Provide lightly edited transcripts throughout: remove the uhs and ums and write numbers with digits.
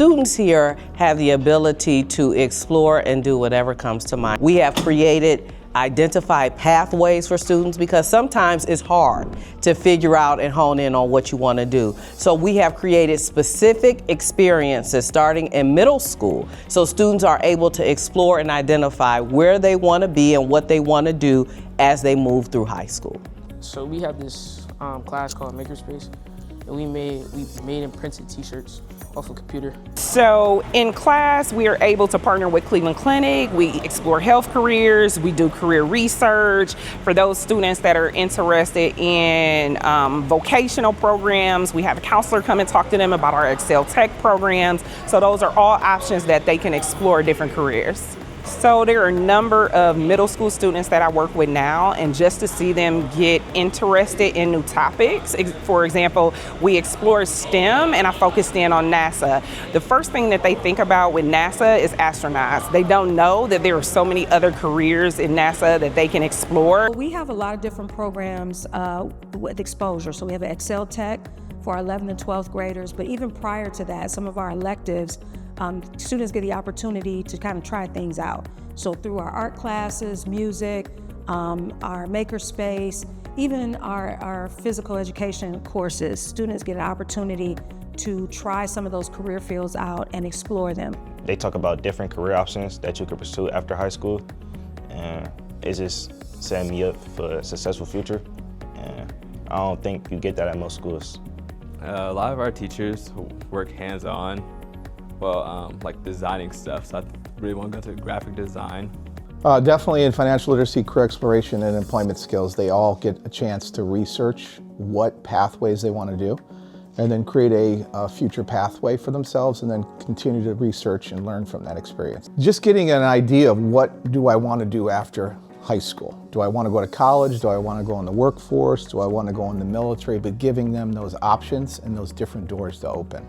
students here have the ability to explore and do whatever comes to mind. We have created identified pathways for students because sometimes it's hard to figure out and hone in on what you want to do. So we have created specific experiences starting in middle school so students are able to explore and identify where they want to be and what they want to do as they move through high school. So we have this class called Makerspace, and we made and printed t-shirts off a computer. So in class, we are able to partner with Cleveland Clinic. We explore health careers. We do career research for those students that are interested in vocational programs. We have a counselor come and talk to them about our Excel Tech programs. So those are all options that they can explore different careers. So there are a number of middle school students that I work with now, and just to see them get interested in new topics. For example, we explore STEM and I focused in on NASA. The first thing that they think about with NASA is astronauts. They don't know that there are so many other careers in NASA that they can explore. We have a lot of different programs with exposure. So we have Excel Tech for our 11th and 12th graders, but even prior to that, some of our electives, students get the opportunity to kind of try things out. So through our art classes, music, our makerspace, even our physical education courses, students get an opportunity to try some of those career fields out and explore them. They talk about different career options that you could pursue after high school, and it's just setting me up for a successful future. And I don't think you get that at most schools. A lot of our teachers work hands-on, like designing stuff, so I really want to go to graphic design. Definitely in financial literacy, career exploration, and employment skills, they all get a chance to research what pathways they want to do, and then create a future pathway for themselves, and then continue to research and learn from that experience. Just getting an idea of what do I want to do after high school. Do I want to go to college? Do I want to go in the workforce? Do I want to go in the military? But giving them those options and those different doors to open.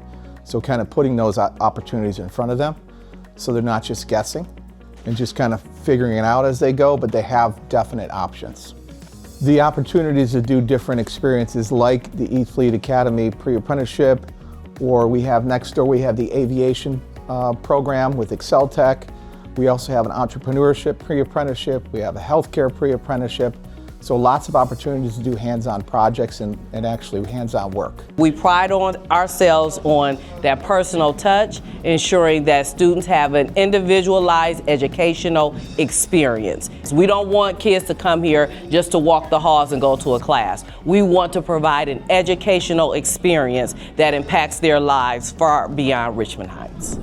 So kind of putting those opportunities in front of them so they're not just guessing and just kind of figuring it out as they go, but they have definite options. The opportunities to do different experiences like the E-Fleet Academy pre-apprenticeship, or we have next door, we have the aviation program with Excel Tech. We also have an entrepreneurship pre-apprenticeship. We have a healthcare pre-apprenticeship. So lots of opportunities to do hands-on projects and actually hands-on work. We pride ourselves on that personal touch, ensuring that students have an individualized educational experience. We don't want kids to come here just to walk the halls and go to a class. We want to provide an educational experience that impacts their lives far beyond Richmond Heights.